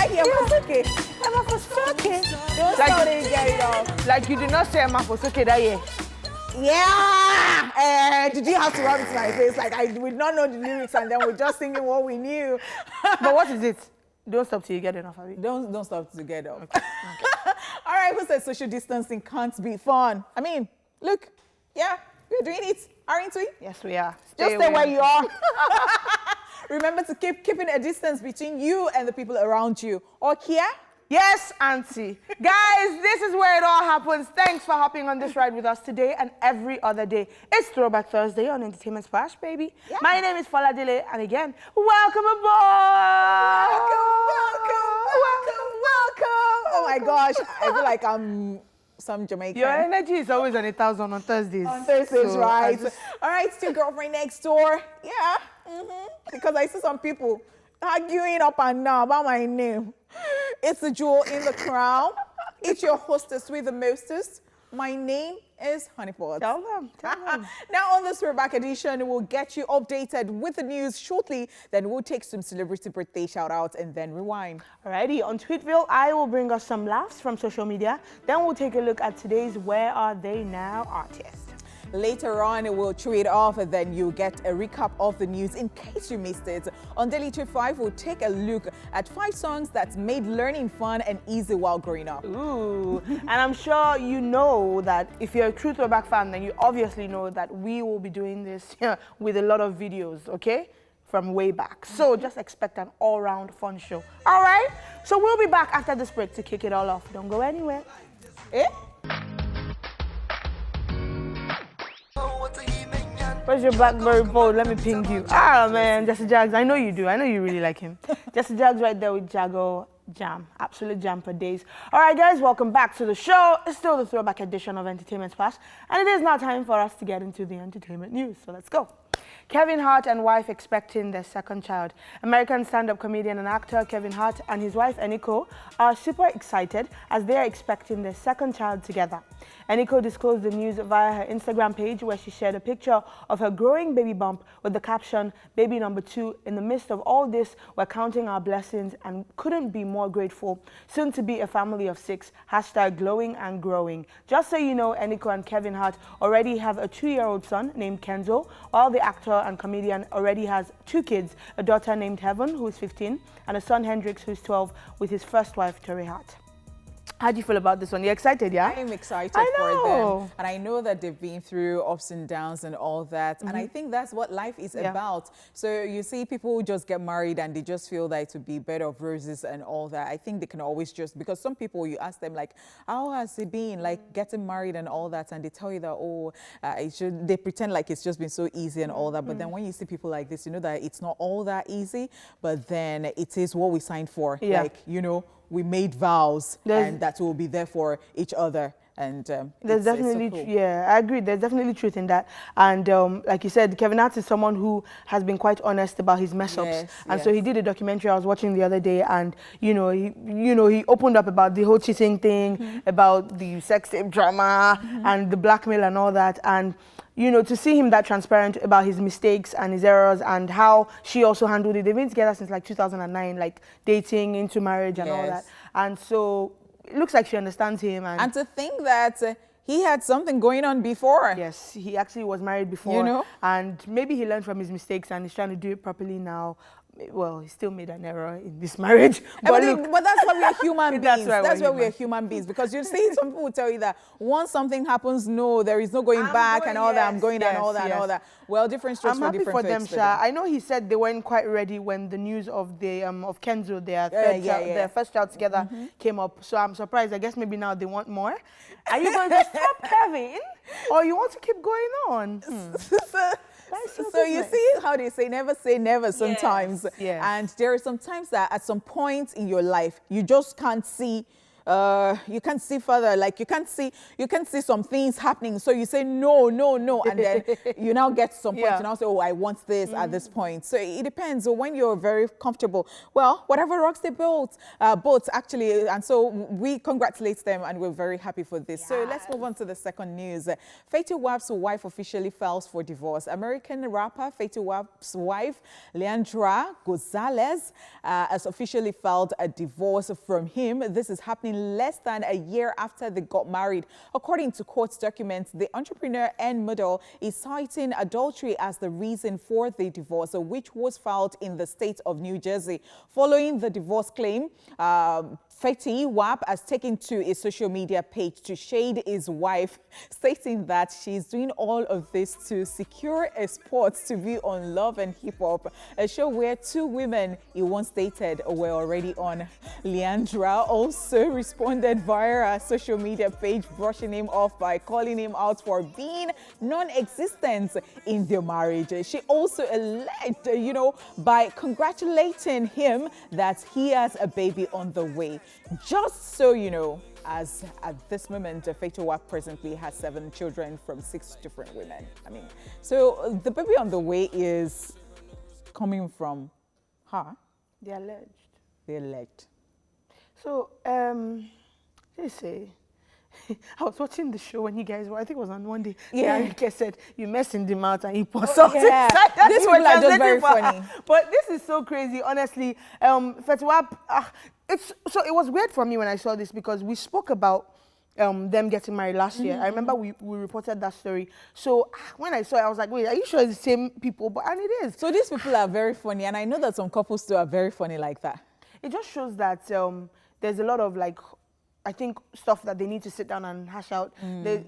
Emafosuke. Emafosuke. Don't start it, get it off. Like you did not say Emafosuke that year. Yeah. Did you have to rub it to my face? Like I did not know the lyrics and then we're just singing what we knew. But what is it? Don't stop till you get enough of it. Don't stop to get off. Okay. All right, who said social distancing can't be fun? I mean, look, yeah, we're doing it, aren't we? Yes, we are. Just stay where you are. Remember to keeping a distance between you and the people around you. Okay? Yes, Auntie. Guys, this is where it all happens. Thanks for hopping on this ride with us today and every other day. It's Throwback Thursday on Entertainment Splash, baby. Yeah. My name is Faladile, and again, welcome aboard! Welcome! Oh my gosh, I feel like I'm some Jamaican. Your energy is always on 1,000 on Thursdays. On Thursdays, so right. All right, still girlfriend next door. Yeah, because I see some people arguing up and down about my name. It's the jewel in the crown. It's your hostess with the mostest. My name is Honeypot. Tell them. Now on this Throwback edition, we'll get you updated with the news shortly. Then we'll take some celebrity birthday shout-outs and then rewind. Alrighty, on Tweetville, I will bring us some laughs from social media. Then we'll take a look at today's Where Are They Now artists. Later on, we'll trade off and then you'll get a recap of the news in case you missed it. On Daily Trip 5, we'll take a look at 5 songs that made learning fun and easy while growing up. Ooh, and I'm sure you know that if you're a true Throwback fan, then you obviously know that we will be doing this with a lot of videos, okay? From way back. So just expect an all-round fun show. All right? So we'll be back after this break to kick it all off. Don't go anywhere. Where's your BlackBerry phone? Let me ping you. Ah, man, Jesse Jags. I know you do. I know you really like him. Jesse Jags right there with Jago Jam. Absolute jam for days. All right, guys, welcome back to the show. It's still the Throwback edition of Entertainment Splash, and it is now time for us to get into the entertainment news. So let's go. Kevin Hart and wife expecting their second child. American stand-up comedian and actor Kevin Hart and his wife Eniko are super excited as they are expecting their second child together. Eniko disclosed the news via her Instagram page where she shared a picture of her growing baby bump with the caption, "Baby number 2, in the midst of all this, we're counting our blessings and couldn't be more grateful. Soon to be a family of 6, #glowing and growing." Just so you know, Eniko and Kevin Hart already have a 2-year-old son named Kenzo, while the actor and comedian already has 2 kids, a daughter named Heaven, who's 15, and a son, Hendrix, who's 12, with his first wife, Tori Hart. How do you feel about this one? You're excited, yeah? I'm excited for them. And I know that they've been through ups and downs and all that. And I think that's what life is about. So you see people just get married and they just feel that it would be bed of roses and all that. I think they can always just, because some people, you ask them like, how has it been? Like getting married and all that. And they tell you that, oh, they pretend like it's just been so easy and all that. But then when you see people like this, you know that it's not all that easy, but then it is what we signed for. Yeah. Like, you know, we made vows and that we'll be there for each other. And there's definitely, so cool. Yeah, I agree. There's definitely truth in that. And like you said, Kevin Hart is someone who has been quite honest about his mess-ups. And so he did a documentary I was watching the other day, and he opened up about the whole cheating thing, about the sex tape drama and the blackmail and all that. And to see him that transparent about his mistakes and his errors and how she also handled it. They've been together since like 2009, like dating into marriage and all that. And so it looks like she understands him. And to think that he had something going on before. Yes, he actually was married before. And maybe he learned from his mistakes and he's trying to do it properly now. Well, he still made an error in this marriage. But that's why we are human beings. That's why we are human beings. Because you see, some people will tell you that once something happens, no, there is no going back and all that. I'm going and all that and all that. Well, different strokes for different folks. I'm happy for them, Sha. I know he said they weren't quite ready when the news of the of Kenzo, their first child together, came up. So I'm surprised. I guess maybe now they want more. Are you going to stop Kevin, or you want to keep going on? So you see how they say never sometimes. And there are some times that at some point in your life, you just can't see you can't see further. Like you can't see some things happening. So you say no, and then you now get to some point and now say, oh, I want this at this point. So it depends. So when you're very comfortable, well, whatever rocks they built, actually, and so we congratulate them and we're very happy for this. So let's move on to the second news. Fetty Wap's wife officially files for divorce. American rapper Fetty Wap's wife, Leandra Gonzalez, has officially filed a divorce from him. This is happening less than a year after they got married. According to court documents, the entrepreneur and model is citing adultery as the reason for the divorce, which was filed in the state of New Jersey. Following the divorce claim, Fetty Wap has taken to his social media page to shade his wife, stating that she's doing all of this to secure a spot to be on Love and Hip Hop, a show where two women he once dated were already on. Leandra also responded via her social media page, brushing him off by calling him out for being non-existent in their marriage. She also alleged, by congratulating him that he has a baby on the way. Just so you know, as at this moment, Fetty Wap presently has 7 children from 6 different women. I mean, so the baby on the way is coming from her. They alleged. They alleged. So, they say, I was watching the show when you guys were, I think it was on one day. Yeah. Enrique said, you messed in the mouth and you pour something. Yeah. These people are just very funny. But this is so crazy, honestly. Fetty Wap, it was weird for me when I saw this because we spoke about them getting married last year. I remember we reported that story. So when I saw it, I was like, wait, are you sure it's the same people? And it is. So these people are very funny. And I know that some couples too are very funny like that. It just shows that there's a lot of I think stuff that they need to sit down and hash out. There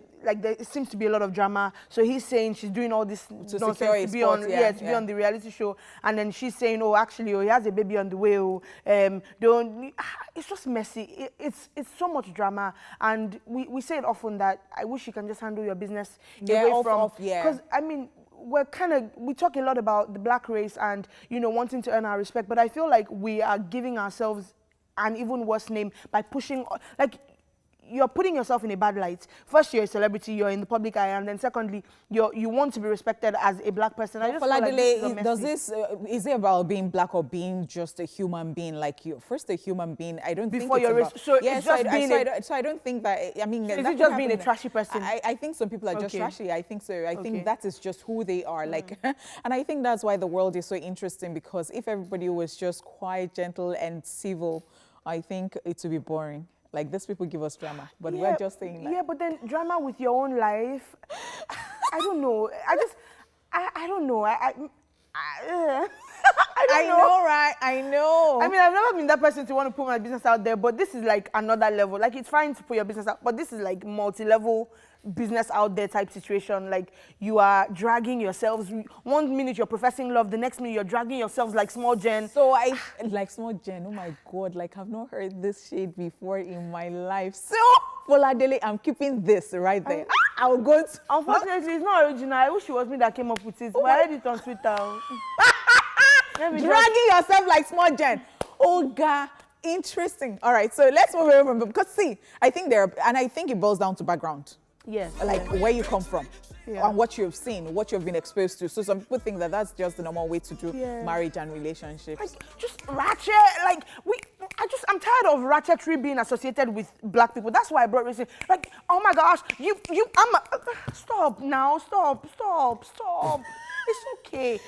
seems to be a lot of drama. So he's saying she's doing all this nonsense to be on, be on the reality show, and then she's saying, oh, actually, he has a baby on the way. It's just messy. It's so much drama, and we say it often that I wish you can just handle your business away from. Because I mean, we talk a lot about the black race and wanting to earn our respect, but I feel like we are giving ourselves an even worse name by pushing, you're putting yourself in a bad light. First, you're a celebrity, you're in the public eye, and then secondly, you want to be respected as a black person. I just feel like is it about being black or being just a human being like you? First, a human being. I don't before think you're it's about, it's just being so I don't think that. I mean, so is it just being a trashy person? I think some people are just trashy. I think so. I think that is just who they are. And I think that's why the world is so interesting, because if everybody was just quiet, gentle, and civil, I think it would be boring. Like, these people give us drama, but we're just saying that. Yeah, but then drama with your own life, I don't know. I don't know. I know, right? I know. I mean, I've never been that person to want to put my business out there, but this is like another level. Like, it's fine to put your business out, but this is like multi-level business out there type situation. Like, you are dragging yourselves. 1 minute you're professing love, the next minute you're dragging yourselves like small Jen. So like small Jen, oh my God, like I've not heard this shade before in my life. So Foladele, I'm keeping this right there. I'll go to... Unfortunately, it's not original. I wish it was me that came up with it. But I read it on Twitter. Dragging yourself like small Jen. Oh, God. Interesting. All right, so let's move away from them, because see, I think it boils down to background. Yes. Like where you come from and what you've seen, what you've been exposed to. So some people think that that's just the normal way to do marriage and relationships. Like, just ratchet. Like, I'm tired of ratchetry being associated with black people. That's why I brought racism. Like, oh my gosh, stop now, stop. It's okay.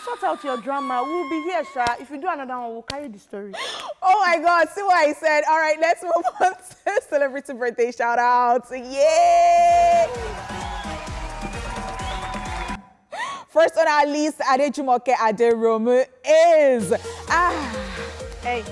Sort out your drama. We'll be here, Sha. If you do another one, we'll carry the story. Oh my God, see what I said? All right, let's move on to celebrity birthday shout outs. Yay! First on our list, Adejumoke Aderomu is Hey.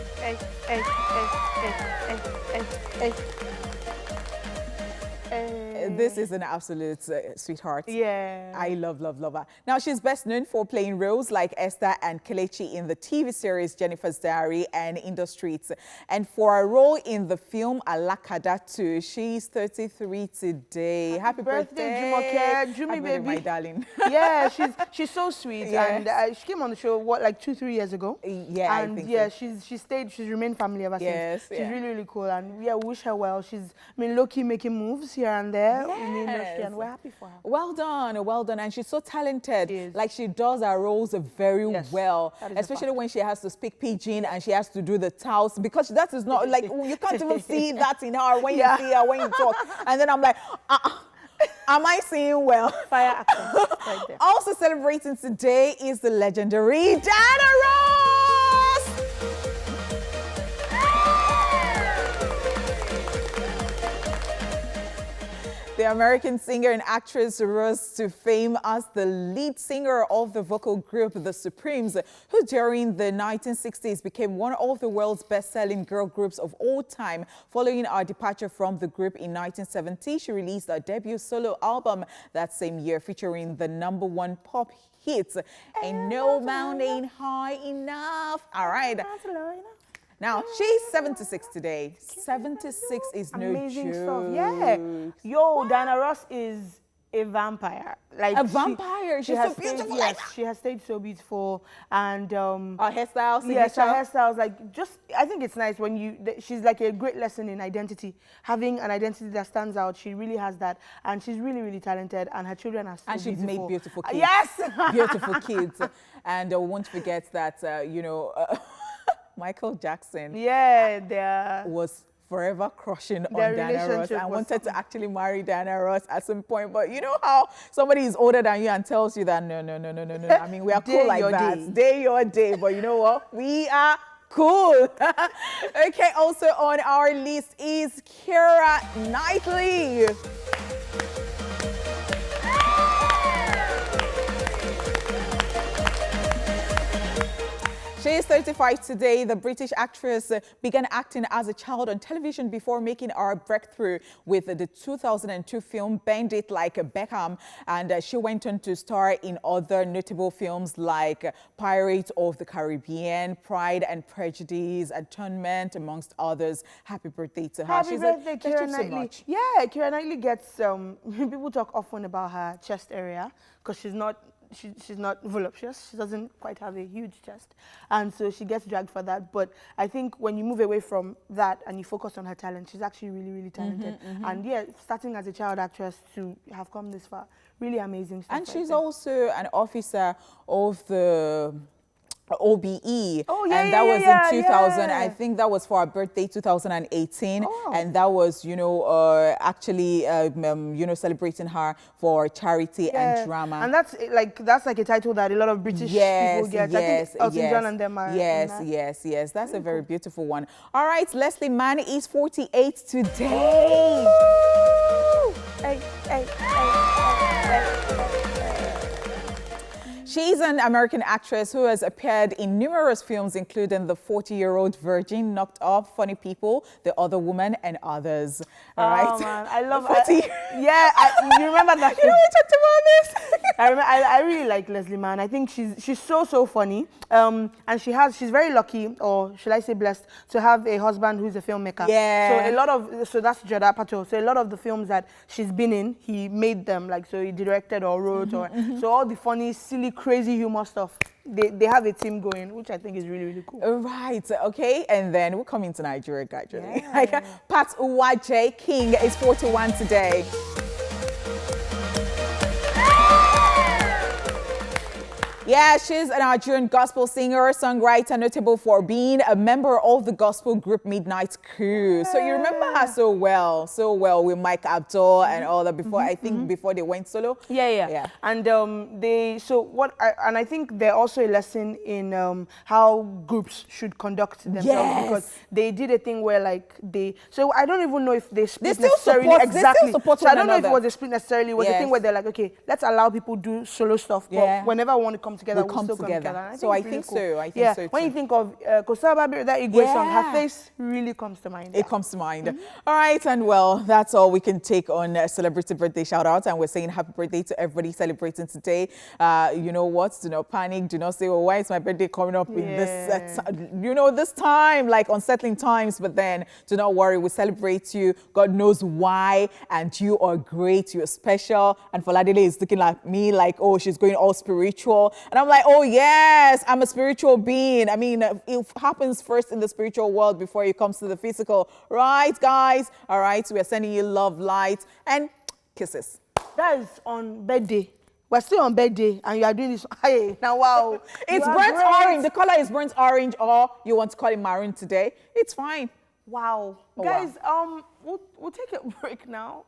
This is an absolute sweetheart. Yeah. I love her. Now, she's best known for playing roles like Esther and Kelechi in the TV series Jennifer's Diary and In the Streets. And for a role in the film Alakada too, she's 33 today. Happy birthday, Jumoke. Jumi, baby. My darling. Yeah, she's so sweet. Yes. And she came on the show, what, like 2-3 years ago? Yeah, and I think yeah, so. she's remained family ever Yes, since. She's yeah. really, really cool. And yeah, wish her well. She's, low-key making moves here and there in the industry, and we're happy for her. Well done, well done. And she's so talented. She is. Like, she does her roles very well, that is a especially fact. when she has to speak pidgin and she has to do the tows, because that is not like, you can't even see that in her when you see her, when you talk. And then I'm like, am I seeing well? Fire accent right there. Also celebrating today is the legendary Donna Ross. The American singer and actress rose to fame as the lead singer of the vocal group The Supremes, who during the 1960s became one of the world's best-selling girl groups of all time. Following our departure from the group in 1970, she released her debut solo album that same year, featuring the #1 pop hit, Ain't No Mountain High Enough. All right. Now, she's 76 today. 76 is no Amazing joke. stuff. Yeah. Yo, Donna Ross is a vampire. Like A vampire. She's so beautiful. Yes, she has stayed so beautiful. And Her hairstyles. yes, her hairstyles, like, just, I think it's nice when she's like a great lesson in identity. Having an identity that stands out, she really has that. And she's really, really talented. And her children are so And she's beautiful. made beautiful kids. Yes! Beautiful kids. And won't forget that, Michael Jackson was forever crushing on Donna Ross and wanted to actually marry Donna Ross at some point. But you know how somebody is older than you and tells you that, no. I mean, we are cool like that. Day your day. But you know what? We are cool. Okay, also on our list is Keira Knightley. She is 35 today. The British actress began acting as a child on television before making her breakthrough with the 2002 film Bend It Like Beckham. And she went on to star in other notable films like Pirates of the Caribbean, Pride and Prejudice, Atonement, amongst others. Happy birthday to her. Happy birthday, Keira Knightley. Yeah, Keira Knightley gets, people talk often about her chest area because she's not voluptuous. She doesn't quite have a huge chest. And so she gets dragged for that. But I think when you move away from that and you focus on her talent, she's actually really, really talented. And yeah, starting as a child actress to have come this far, really amazing stuff. And she's also an officer of the OBE. Oh, yeah, and that was in 2000. yeah. I think that was for her birthday, 2018. Oh. And that was, actually, celebrating her for charity and drama. And that's like a title that a lot of British people get. I think Elton John and them are in that. Yes. That's a very beautiful one. All right, Leslie Mann is 48 today. Hey. She's an American actress who has appeared in numerous films, including The 40-Year-Old Virgin, Knocked Up, Funny People, The Other Woman, and others. All right. Oh, man, I love it. You remember that? You know, we talked about this. I really like Leslie Mann. I think she's so funny. And she's very lucky, or should I say blessed, to have a husband who's a filmmaker. Yeah. So that's Judd Apatow. So a lot of the films that she's been in, he made them. Like, so he directed or wrote so all the funny, silly, crazy humor stuff. They have a team going, which I think is really, really cool. Right, okay. And then we're coming to Nigeria gradually. Yeah. Pat Uwaje King is 41 today. Yeah, she's an Nigerian gospel singer, songwriter, notable for being a member of the gospel group Midnight Crew. So you remember her so well with Mike Abdul and all that before, I think before they went solo. Yeah. And I think they're also a lesson in how groups should conduct themselves, because they did a thing where so I don't even know if they split necessarily exactly. So I don't know if it was a split necessarily. It was a thing where they're like, okay, let's allow people do solo stuff, but whenever I want to come come together, we'll come still together. come together. So I think so. I think so too. When you think of Kosaba, that Igwe song, her face really comes to mind. It comes to mind. All right, and well, that's all we can take on celebrity birthday shout outs. And we're saying happy birthday to everybody celebrating today. You know what? Do not panic. Do not say, oh, why is my birthday coming up in this, this time, like unsettling times. But then do not worry. We celebrate you. God knows why. And you are great. You're special. And Foladele is looking at me like, oh, she's going all spiritual. And I'm like, oh, yes, I'm a spiritual being. I mean, it happens first in the spiritual world before it comes to the physical. Right, guys? All right, so we're sending you love, light, and kisses. That is on birthday. We're still on birthday, and you are doing this. Hey, now wow. It's burnt orange. The color is burnt orange, or you want to call it maroon today. It's fine. Wow. Oh, guys, wow. We'll take a break now.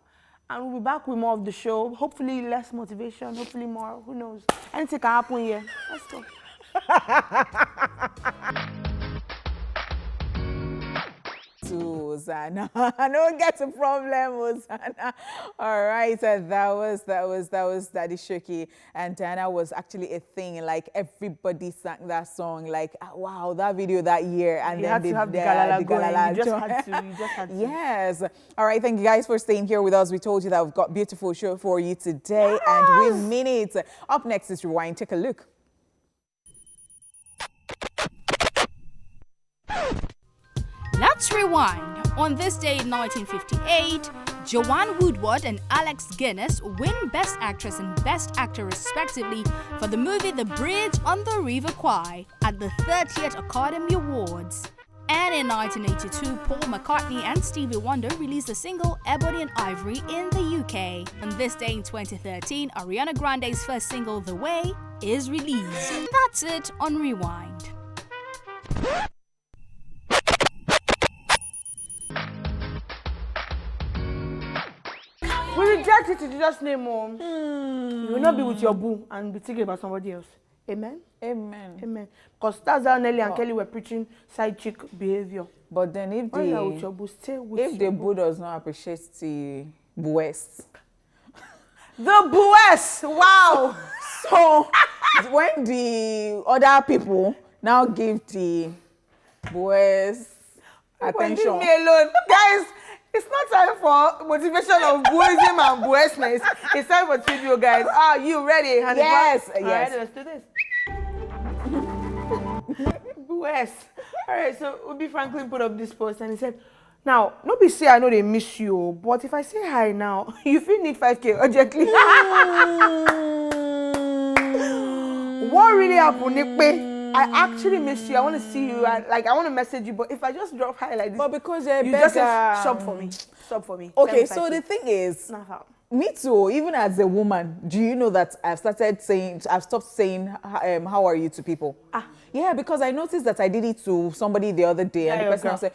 And we'll be back with more of the show. Hopefully less motivation, hopefully more. Who knows? Anything can happen here. Let's go. Susanna, I don't get a problem, Susanna. All right, that was Daddy Shoki, and Donna was actually a thing. Like everybody sang that song. Like wow, that video that year, and then they have the galala. You just had to. Yes. All right. Thank you guys for staying here with us. We told you that we've got a beautiful show for you today, and we mean it. Up next is Rewind. Take a look. Let's rewind. On this day in 1958, Joanne Woodward and Alex Guinness win Best Actress and Best Actor respectively for the movie The Bridge on the River Kwai at the 30th Academy Awards. And in 1982, Paul McCartney and Stevie Wonder released the single Ebony and Ivory in the UK. On this day in 2013, Ariana Grande's first single, The Way, is released. That's it on Rewind. We reject it in Jesus' name, Mom. You will not be with your boo and be thinking about somebody else. Amen? Amen. Amen. Because that's how Nelly and Kelly were preaching side chick behavior. But then if when you're with your boo, stay with if the boo does not appreciate the booest. The booest! Wow! So when the other people now give the booest attention. Leave me alone. Guys, it's not time for motivation of booism and booestness. It's time for studio, guys. Are you ready? Honey? Yes, yes. All right, let's do this. Booest. All right, so Ubi Franklin put up this post and he said, now, nobody say I know they miss you, but if I say hi now, you feel need 5K urgently. What really happened, Nickpe? I actually miss you. I want to see you. I want to message you. But if I just drop hi like this, but because you just say, stop for me. Stop for me. Okay, so the thing is, me too. Even as a woman, do you know that I've stopped saying how are you to people? Yeah, because I noticed that I did it to somebody the other day, and the person said,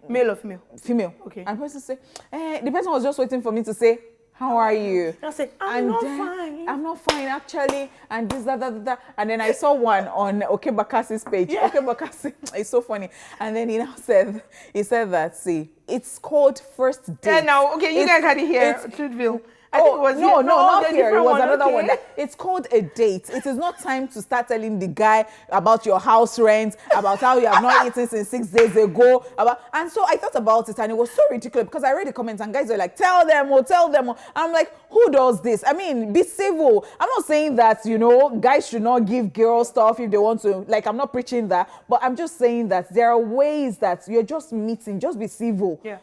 male or female? Female. Okay. And the person said, the person was just waiting for me to say, how are you? I said, I'm not fine. I'm not fine, actually. And this, that. And then I saw one on Okebakasi's page. Yeah. Okebakasi, it's so funny. And then he said that, see, it's called first date. Yeah, now, okay, you guys had it here, Truthville. Not here. It was another one. It's called a date. It is not time to start telling the guy about your house rent, about how you have not eaten since 6 days ago. And so I thought about it, and it was so ridiculous because I read the comments and guys were like, tell them. And I'm like, who does this? I mean, be civil. I'm not saying that, guys should not give girls stuff if they want to. Like, I'm not preaching that, but I'm just saying that there are ways that you're just meeting. Just be civil. Yeah.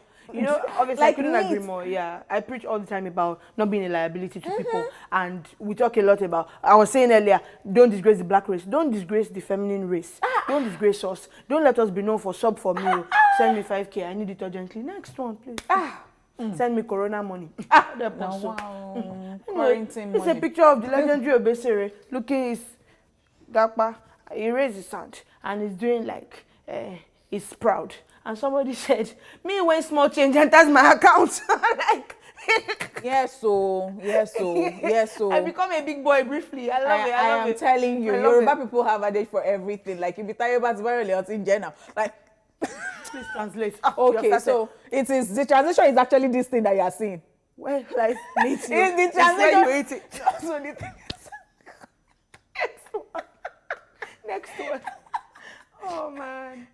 Obviously, I couldn't agree more. Yeah, I preach all the time about not being a liability to people, and we talk a lot about. I was saying earlier, don't disgrace the black race, don't disgrace the feminine race, don't disgrace us, don't let us be known for sub for meal. Send me 5K, I need it urgently. Next one, please. Send me Corona money. Quarantine money. It's a picture of the legendary Obesere looking his Gakpa. He raised his hand and he's doing like he's proud. And somebody said, me when small change enters my account. Like, yes, so. I become a big boy briefly. I love it. I am telling you, Yoruba people have adage for everything. Like, if you tell you about violence in general, like. Please translate. Okay, so it is the translation is actually this thing that you are seeing. Well, like, meet you. It's the translation. You eat it. So the thing is, Next one. Oh, man.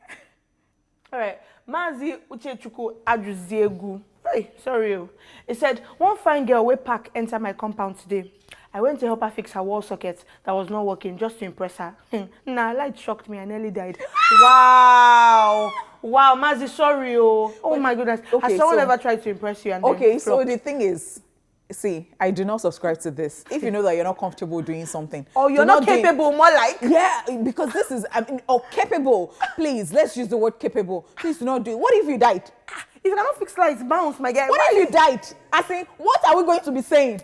All right. Mazi Uchechuku Ajuziegu. Hey, sorry. It said, one fine girl way pack enter my compound today. I went to help her fix her wall socket that was not working just to impress her. Nah, light shocked me. I nearly died. Wow. Wow, Mazi, sorry. Oh my goodness. Okay, has someone ever tried to impress you? And okay, so the thing is, see, I do not subscribe to this. If you know that you're not comfortable doing something. Or you're not capable, more like. Yeah, because this is, I mean, or capable. Please, let's use the word capable. Please do not do it. What if you died? If you cannot fix lights, bounce, my guy. What if you died? I say, what are we going to be saying?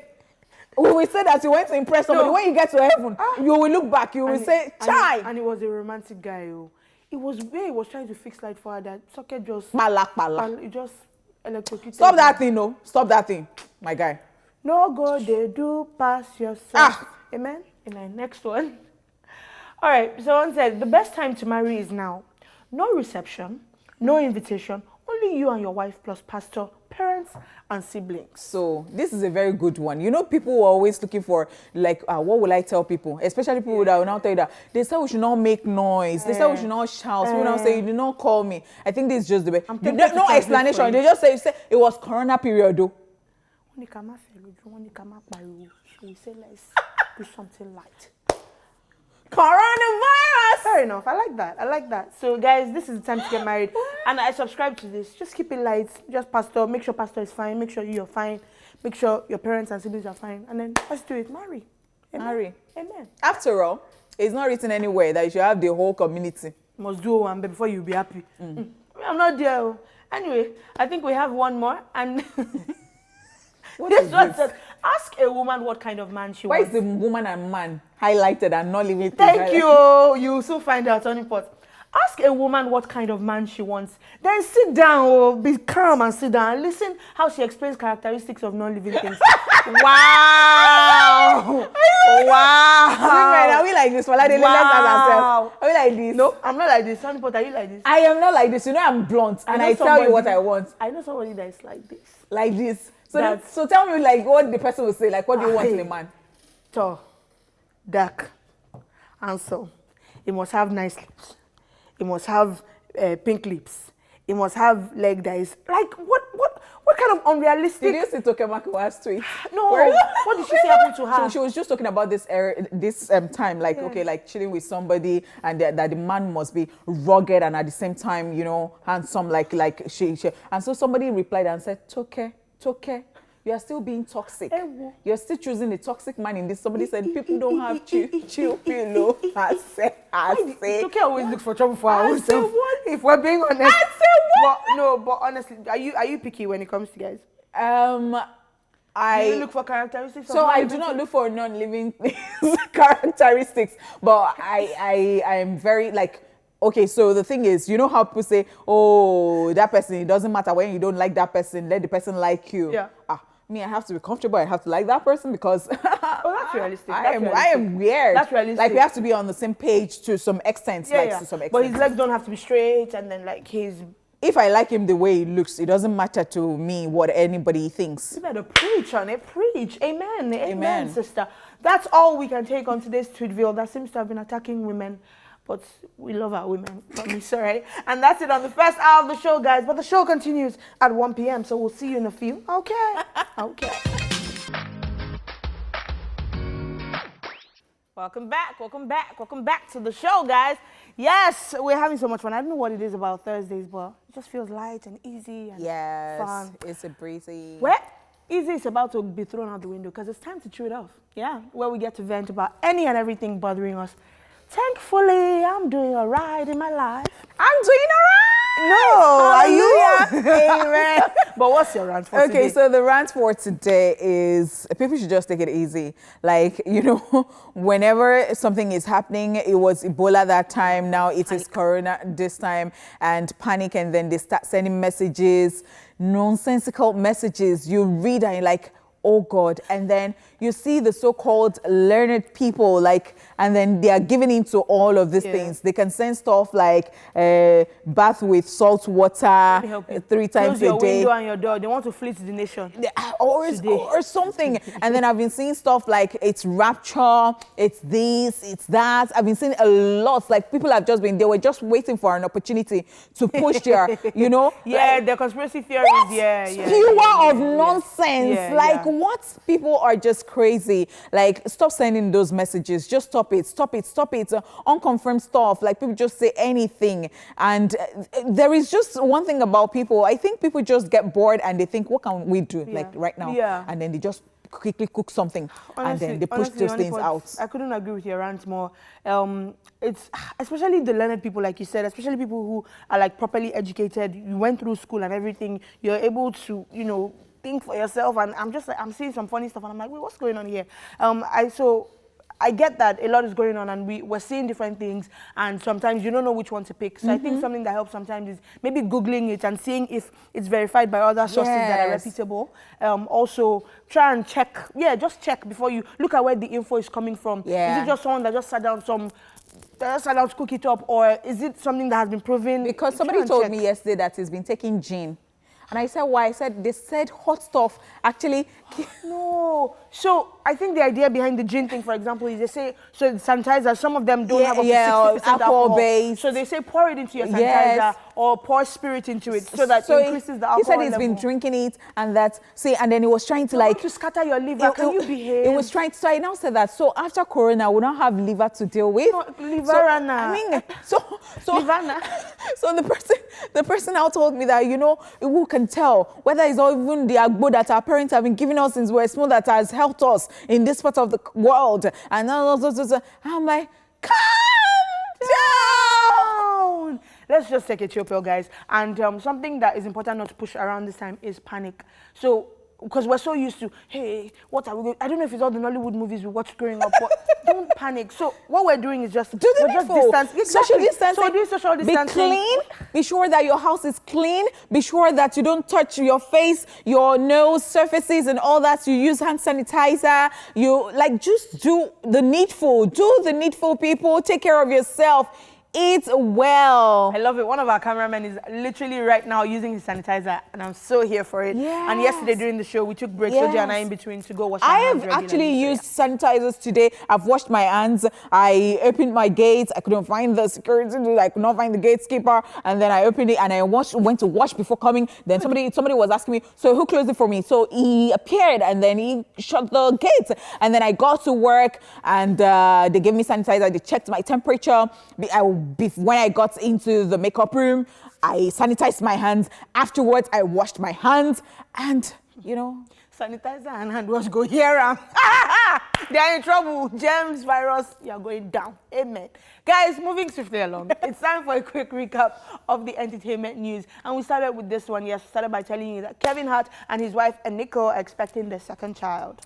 We will say that you went to impress somebody. No. When you get to heaven, you will look back. You will say, "Chai." And he was a romantic guy. It was where he was trying to fix light for her. That socket just. It just electrocuted. Stop that thing, no. Stop that thing, my guy. No go, they do pass yourself. Amen. Amen. Next one. All right. Someone said the best time to marry is now. No reception, no invitation. Only you and your wife plus pastor, parents, and siblings. So this is a very good one. You know, people were always looking for, like, what will I tell people? Especially people that will now tell you that they say we should not make noise. They say we should not shout. People now say, you did not call me. I think this is just the way. No explanation. They just say it was Corona period, though. When they come out, we say let's do something light. Coronavirus! Fair enough. I like that. I like that. So, guys, this is the time to get married. And I subscribe to this. Just keep it light. Just pastor. Make sure pastor is fine. Make sure you're fine. Make sure your parents and siblings are fine. And then let's do it. Marry. Amen. Marry. Amen. After all, it's not written anywhere that you should have the whole community. You must do one before you'll be happy. I'm not there. Anyway, I think we have one more. And this one says, ask a woman what kind of man she wants. Why is the woman and man highlighted and not limited? Thank you. You'll soon find out, Tony Pot. Ask a woman what kind of man she wants. Then sit down, be calm and sit down and listen how she explains characteristics of non-living things. Wow. Wow. Women, are we like this? Wow. Are we like this? No, I'm not like this. Tony Pot, are you like this? I am not like this. You know, I'm blunt and I tell you what I want. I know somebody that is like this. Like this. So tell me, like, what the person will say. Like, what do you want in a man? Tall, dark, handsome. He must have nice lips. He must have pink lips. He must have leg that is like what kind of unrealistic? Did you see Tokemakua's tweet? No. What did she say happened to her? She was just talking about this time, like okay, like chilling with somebody, and that the man must be rugged and at the same time, you know, handsome, like she. And so somebody replied and said, Toke, you are still being toxic. You're still choosing a toxic man in this. Somebody said people don't have chill pillow. I say. Toke always looks for trouble for herself. If we're being honest. I say what? But honestly, are you picky when it comes to guys? Do you look for characteristics? So I do not look for non-living characteristics, but I am very like. Okay, so the thing is, you know how people say, oh, that person, it doesn't matter when you don't like that person, let the person like you. Yeah. Me, I have to be comfortable. I have to like that person because that's realistic. I am weird. That's realistic. Like we have to be on the same page to some extent. To some extent. But his legs don't have to be straight, and then like if I like him the way he looks, it doesn't matter to me what anybody thinks. You better preach on it. Preach. Amen. Amen, sister. That's all we can take on today's tweetville that seems to have been attacking women. But we love our women, promise, all right? And that's it on the first hour of the show, guys. But the show continues at 1 p.m., so we'll see you in a few. Okay. Welcome back to the show, guys. Yes, we're having so much fun. I don't know what it is about Thursdays, but it just feels light and easy and fun. It's a breezy. Easy is about to be thrown out the window because it's time to chew it off. Yeah, where we get to vent about any and everything bothering us. Thankfully, I'm doing all right in my life. I'm doing all right. No, are you? Amen. But what's your rant for today? Okay, so the rant for today is people should just take it easy. Like, you know, whenever something is happening, it was Ebola that time, now it is Corona this time, and panic, and then they start sending messages, nonsensical messages. You read and you're like, oh God. And then you see the so-called learned people, like, and then they are giving into all of these things. They can send stuff like bath with salt water 3 times Close your a day. window and your door. They want to flee to the nation. Or something. And then I've been seeing stuff like it's rapture, it's this, it's that. I've been seeing a lot. Like people have just been, they were just waiting for an opportunity to push their, you know. Yeah, like, the conspiracy theories. Pure of nonsense. What? People are just crazy. Like, stop sending those messages. Just stop it. Stop it. Stop it. Unconfirmed stuff. Like, people just say anything. And there is just one thing about people. I think people just get bored and they think, what can we do? Like, right now. Yeah. And then they just quickly cook something. Honestly, and then they push those things out. I couldn't agree with your rant more. It's especially the learned people, like you said, especially people who are like properly educated. You went through school and everything. You're able to, you know, think for yourself. And I'm just like, I'm seeing some funny stuff and I'm like, wait, what's going on here? I get that a lot is going on and we're seeing different things and sometimes you don't know which one to pick. So I think something that helps sometimes is maybe Googling it and seeing if it's verified by other sources that are reputable. Also, try and check. Yeah, just check before you look at where the info is coming from. Yeah. Is it just someone that just sat down to cook it up, or is it something that has been proven? Because somebody told me yesterday that he's been taking gin. And I said, why? I said, they said hot stuff actually. No. So I think the idea behind the gin thing, for example, is they say, so sanitizer, some of them don't have up to 60% alcohol. Based. So they say pour it into your sanitizer or pour spirit into it so that it increases the alcohol He said he's level. been drinking it and that, and then he was trying to to scatter your liver. Can you behave? It was trying to, so I now said that, so after Corona, we don't have liver to deal with. No, liverana. I mean, so Liverana. the person now told me that, you know, who can tell whether it's even the agbo that our parents have been giving us since we're small that has helped us in this part of the world. And I'm like, calm down. Let's just take a chill pill, guys. And something that is important not to push around this time is panic. So, because we're so used to, hey, what are we going? I don't know if it's all the Nollywood movies we watched growing up, but don't panic. So what we're doing is just social distancing. So we're doing social distancing. Be clean. Be sure that your house is clean. Be sure that you don't touch your face, your nose, surfaces, and all that. You use hand sanitizer. You just do the needful. Do the needful, people. Take care of yourself. Eat well. I love it. One of our cameramen is literally right now using his sanitizer, and I'm so here for it. Yes. And yesterday during the show, we took breaks, Soji and I in between to go wash our hands. I have actually used sanitizers today. I've washed my hands. I opened my gates. I couldn't find the security. I could not find the gatekeeper. And then I opened it and I went to wash before coming. Then somebody was asking me, so who closed it for me? So he appeared and then he shut the gate. And then I got to work and they gave me sanitizer. They checked my temperature. When I got into the makeup room, I sanitized my hands. Afterwards, I washed my hands and, you know. Sanitizer and hand wash go here. They're in trouble. Germs, virus, you're going down. Amen. Guys, moving swiftly along. It's time for a quick recap of the entertainment news. And we started with this one. Yes, we started by telling you that Kevin Hart and his wife, Nico, are expecting their second child.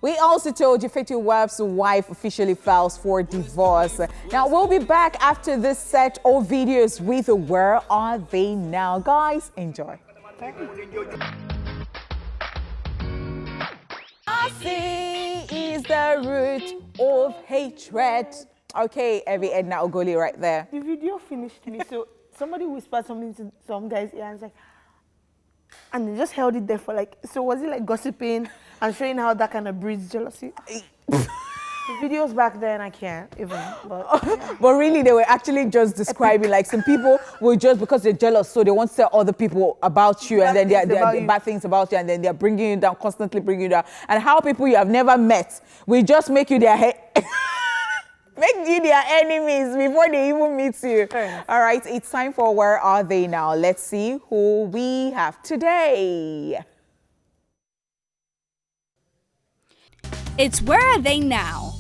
We also told you Fetty Wap's wife officially files for divorce. Now, we'll be back after this set of videos with Where Are They Now? Guys, enjoy. Jealousy is the root of hatred. Okay, Evie Edna Ogoli right there. The video finished me. So somebody whispered something to some guy's ear and was like, and they just held it there for like, so was it like gossiping and showing how that kind of breeds jealousy? The videos back then, I can't even. But, yeah. But really, they were actually just describing like some people will just because they're jealous, so they want to tell other people about you, and then they're bad things about you, and then they're bringing you down, constantly bringing you down. And how people you have never met will just make you their make you their enemies before they even meet you. All right, it's time for Where Are They Now? Let's see who we have today. It's Where Are They Now?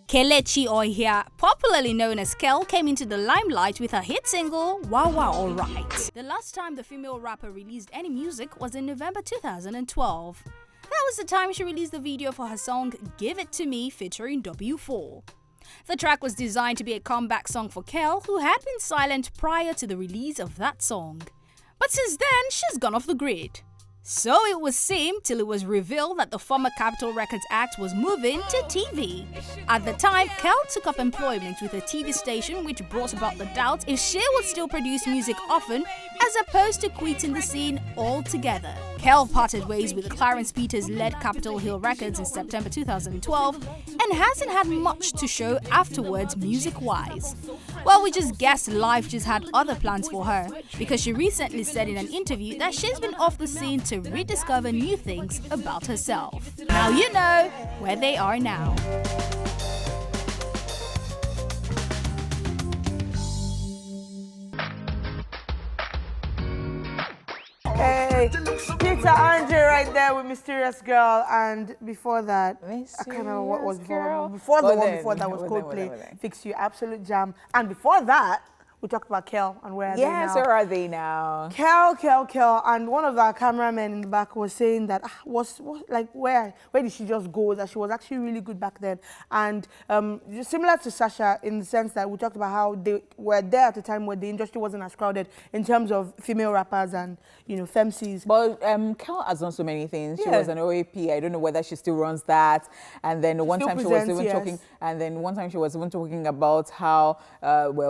Kelechi Ohia, popularly known as Kel, came into the limelight with her hit single, Wow Wow Alright. The last time the female rapper released any music was in November 2012. That was the time she released the video for her song Give It To Me featuring W4. The track was designed to be a comeback song for Kel, who had been silent prior to the release of that song. But since then, she's gone off the grid. So it would seem till it was revealed that the former Capitol Records act was moving to TV. At the time, Kel took up employment with a TV station, which brought about the doubt if she would still produce music often as opposed to quitting the scene altogether. Kel parted ways with the Clarence Peters-led Capitol Hill Records in September 2012 and hasn't had much to show afterwards music-wise. Well, we just guessed life just had other plans for her, because she recently said in an interview that she's been off the scene to rediscover new things about herself. Now you know where they are now. Hey, Peter Andre right there with Mysterious Girl, and before that, I can't remember what was before. Before the one before that was Coldplay, Fix You, absolute jam. And before that, we talked about Kel and where are they now. Yes, where are they now? Kel, and one of our cameramen in the back was saying that where did she just go? That she was actually really good back then, and similar to Sasha in the sense that we talked about how they were there at a time where the industry wasn't as crowded in terms of female rappers and femces. But Kel has done so many things. She was an OAP. I don't know whether she still runs that. And then one time she was even talking. And then one time she was even talking about how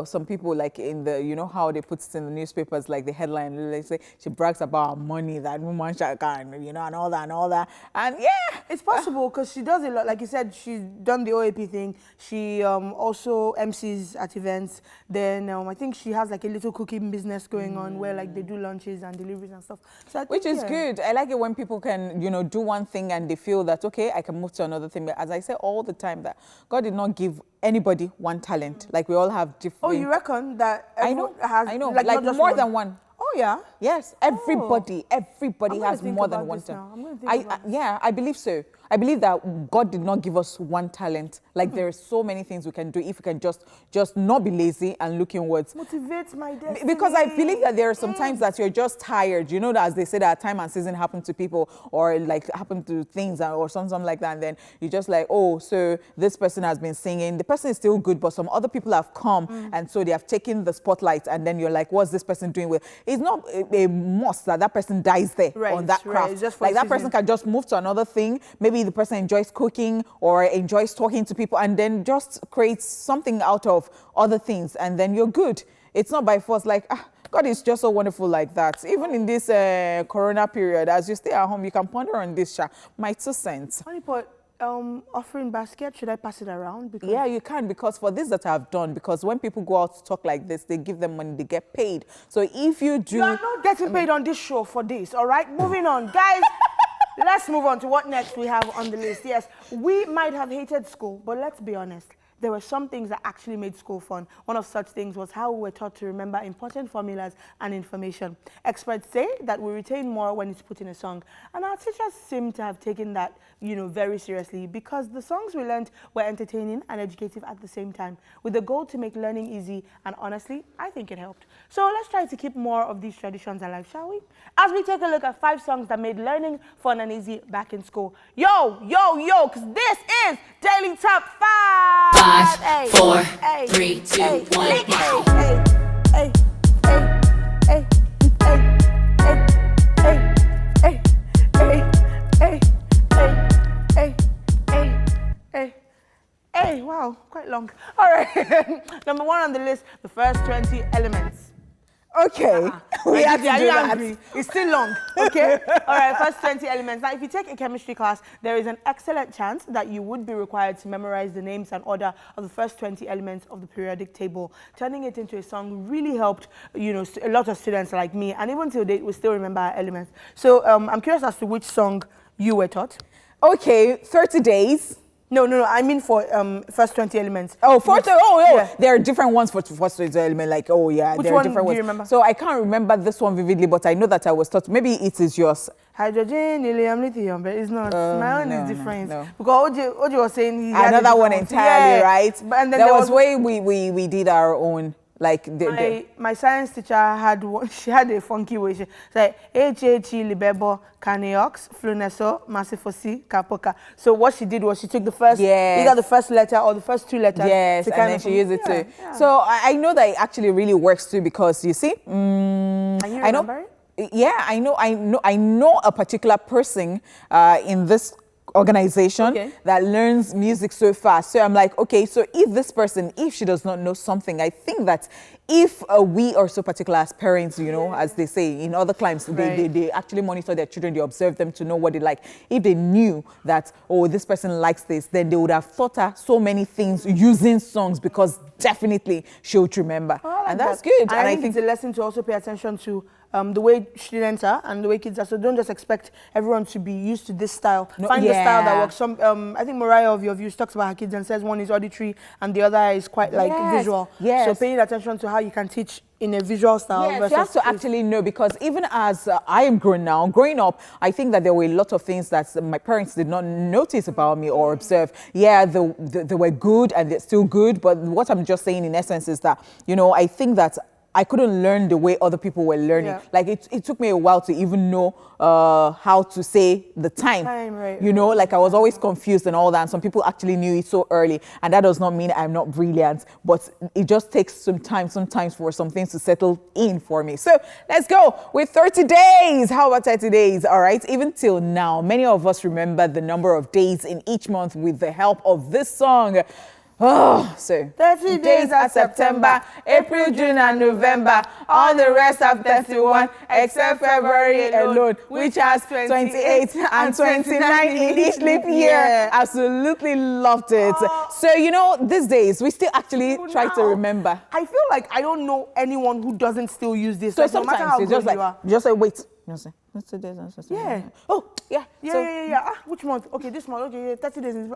some people like in the how they put it in the newspapers, like the headline, they say she brags about her money that woman can, and all that. And yeah, it's possible because she does a lot. Like you said, she's done the OAP thing. She also MCs at events. Then I think she has like a little cooking business going on where like they do lunches and deliveries and stuff. So which is good. I like it when people can, do one thing and they feel that, okay, I can move to another thing. But as I say all the time, that God did not give anybody one talent. Like we all have different. Oh, you reckon that everyone has? I know. Like more than one. Oh yeah. Yes, everybody has more than one talent. I believe so. I believe that God did not give us one talent. Like there are so many things we can do if we can just not be lazy and look inwards. Motivate my destiny. Because I believe that there are some times that you're just tired. That as they say that time and season happen to people or like happen to things or something like that. And then you're just like, oh, so this person has been singing. The person is still good, but some other people have come and so they have taken the spotlight. And then you're like, what's this person doing with? It's not a must that person dies there on that craft. Just like that person can just move to another thing. Maybe the person enjoys cooking or enjoys talking to people and then just creates something out of other things and then you're good. It's not by force like, God is just so wonderful like that. Even in this corona period, as you stay at home, you can ponder on this, my 2 cents. Honey pot, offering basket, should I pass it around? Because yeah, you can, because for this that I've done, because when people go out to talk like this, they give them money, they get paid. So if you do... You are not getting paid on this show for this, all right? Moving on. Guys, let's move on to what next we have on the list. Yes, we might have hated school, but let's be honest. There were some things that actually made school fun. One of such things was how we were taught to remember important formulas and information. Experts say that we retain more when it's put in a song. And our teachers seem to have taken that, very seriously because the songs we learned were entertaining and educative at the same time, with the goal to make learning easy. And honestly, I think it helped. So let's try to keep more of these traditions alive, shall we? As we take a look at 5 songs that made learning fun and easy back in school. Yo, because this is Daily Top 5. 5, 4, 3, 2, 1. Wow, quite long. All right. Number 1 on the list, the first 20 elements. Okay. We have to do that. Angry. It's still long, okay? All right, first 20 elements. Now, if you take a chemistry class, there is an excellent chance that you would be required to memorize the names and order of the first 20 elements of the periodic table. Turning it into a song really helped, a lot of students like me, and even till date, we still remember our elements. So I'm curious as to which song you were taught. Okay, 30 days. No, I mean for first 20 elements. Oh, yeah. There are different ones for first 20 element, like, oh yeah, which there are one different do ones. you remember? So I can't remember this one vividly, but I know that I was taught, maybe it is yours. Hydrogen, helium, lithium, but it's not. My own is different. No. Because Oji was saying he had another one entirely, right? But, and then there was way we did our own. Like my science teacher had one, she had a funky way. She said HHE libebo caneox fluneso massifosi capoca. So what she did was she took the first either the first letter or the first 2 letters. Yes, and then she used it too. Yeah. So I know that it actually really works too because you see, and you remember it? Yeah, I know a particular person in this organization that learns music so fast. So I'm like, okay, so if this person, if she does not know something, I think that if we are so particular as parents, you know, as they say in other climes, they actually monitor their children, they observe them to know what they like. If they knew that, oh, this person likes this, then they would have taught her so many things using songs, because definitely she would remember. And that's good. And I think it's a lesson to also pay attention to the way students are and the way kids are. So don't just expect everyone to be used to this style. Find the style that works. I think Mariah of Your Views talks about her kids and says one is auditory and the other is quite like visual. So paying attention to how you can teach in a visual style. Yes, you have to actually know, because even as I am growing up, I think that there were a lot of things that my parents did not notice about me or observe. Yeah, they were good and they're still good, but what I'm just saying in essence is that, you know, I think that I couldn't learn the way other people were learning. Like it took me a while to even know how to say the time. You know, like I was always confused and all that. And some people actually knew it so early. And that does not mean I'm not brilliant, but it just takes some time sometimes for some things to settle in for me. So let's go with 30 days. How about 30 days? All right. Even till now, many of us remember the number of days in each month with the help of this song. Oh, so 30 days at September, April, June, and November. All the rest have 31, except February alone, which has 28 and 29 in each leap year. Absolutely loved it. So, you know, these days, we still actually try to remember. I feel like I don't know anyone who doesn't still use this. So like, sometimes no matter how it's just good like, you just say, wait. You say, let's do this. Yeah. Oh, yeah. Yeah. Which month? Okay, this month. Okay, 30 days.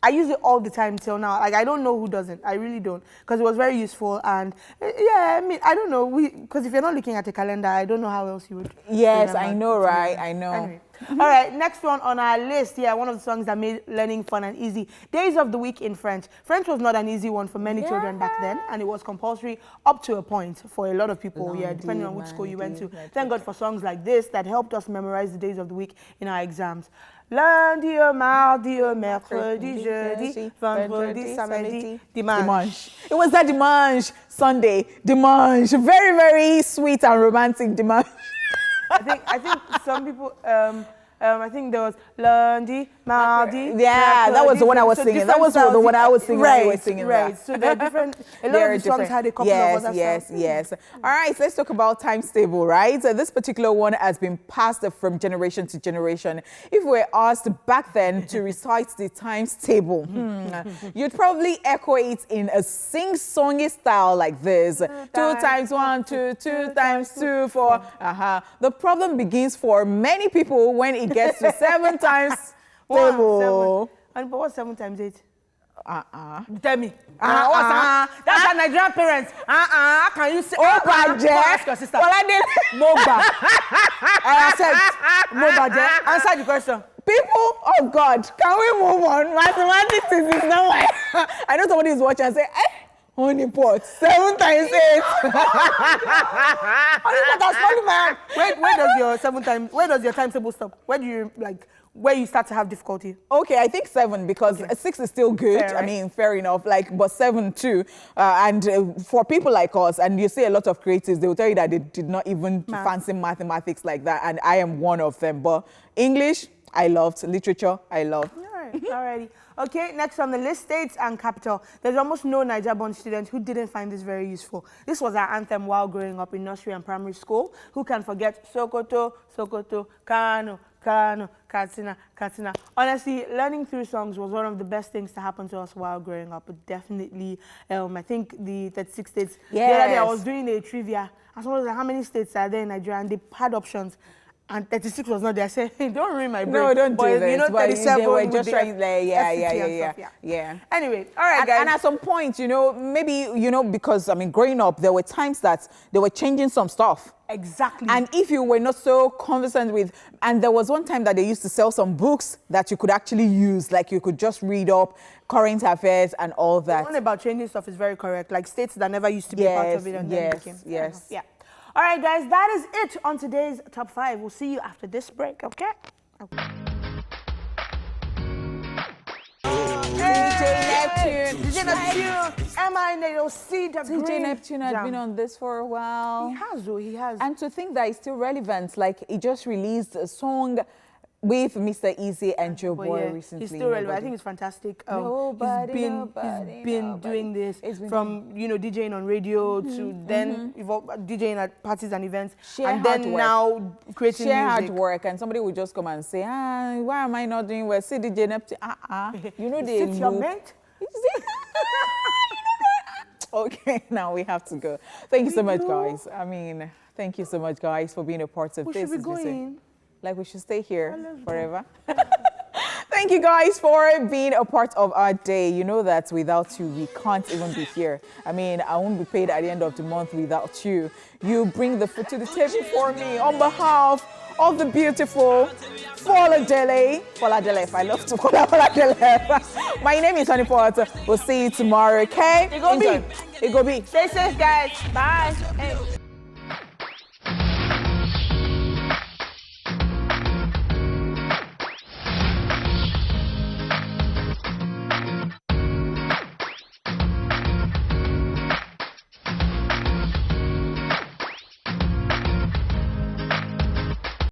I use it all the time till now. Like, I don't know who doesn't. I really don't. Because it was very useful. And yeah, I mean, I don't know. Because if you're not looking at a calendar, I don't know how else you would. Yes, I know, right? I know. Anyway. All right, next one on our list. Yeah, one of the songs that made learning fun and easy. Days of the Week in French. French was not an easy one for many children back then, and it was compulsory up to a point for a lot of people, depending on which school you went to. Thank God for songs like this that helped us memorize the days of the week in our exams. Lundi au mardi au mercredi, jeudi, vendredi, samedi, dimanche. It was that dimanche, Sunday, dimanche. Very, very sweet and romantic dimanche. I think some people, I think there was lundi, mardi. Yeah, that was the one I was singing. That was the one I was singing. Right. So they're different. A lot of the songs had a couple of other Yes. All right, so let's talk about times table, right? So this particular one has been passed from generation to generation. If we were asked back then to recite the times table, you'd probably echo it in a sing-songy style like this. 2 times 1, 2, 2 times 2, 4. The problem begins for many people when it gets to 7 times table. And but what's 7 times 8? Tell me. What's That's our Nigerian parents. Can you say? Ask your sister. Mogba. I said Mogba. Answer the question. People, oh God, can we move on? Mathematics is not my. I know somebody is watching and say, honey pot, 7 times 8. That's funny, man. Where does your 7 times? Where does your timetable stop? Where do you where you start to have difficulty? Okay, I think 7 because 6 is still good. Fair, right? I mean, fair enough. But 7 too. And for people like us, and you see a lot of creatives, they will tell you that they did not even fancy mathematics like that, and I am one of them. But English, I loved. Literature, I loved. Alrighty. Okay, next on the list, states and capital. There's almost no Niger-born student who didn't find this very useful. This was our anthem while growing up in nursery and primary school. Who can forget Sokoto, Sokoto, Kano, Kano, Katsina, Katsina. Honestly, learning through songs was one of the best things to happen to us while growing up. But definitely, I think the 36 states. Yes. The other day I was doing a trivia. I was like, how many states are there in Nigeria? And they had options. And 36 was not there. I said, hey, don't ruin my brain. No, don't do this. You know, 37 they were just trying there. Yeah. Anyway, all right, guys. And at some point, maybe, because, growing up, there were times that they were changing some stuff. Exactly. And if you were not so conversant with, and there was one time that they used to sell some books that you could actually use, like you could just read up current affairs and all that. The one about changing stuff is very correct. Like states that never used to be part of it and then became. Yes. Yeah. All right, guys, that is it on today's Top 5. We'll see you after this break, okay? DJ Neptune. DJ Neptune. MINAOC, the DJ Green Neptune had Jam. been on this for a while. He has, though, he has. And to think that it's still relevant, like he just released a song with Mr. Easy and Joe But Boy yeah, recently. he's still relevant. I think it's fantastic. Nobody, he's nobody, been nobody. doing this It's been from, you know, DJing on radio to then DJing at parties and events. Sheer and hard then work. now creating Share hard music. work, and somebody would just come and say, why am I not doing well? See DJ Neptune, you know they Sit your look. mate. Okay, now we have to go. Thank you so much, guys. I mean, thank you so much, guys, for being a part of We this. should be As we say. going. Like we should stay here forever. Thank you guys for being a part of our day. You know that without you, we can't even be here. I mean, I won't be paid at the end of the month without you. You bring the food to the table for me on behalf of the beautiful Foladele. Foladele, I love to call her Foladele. My name is Honey Potter. We'll see you tomorrow, okay? It go be. It go be. Stay safe, guys. Bye. Hey.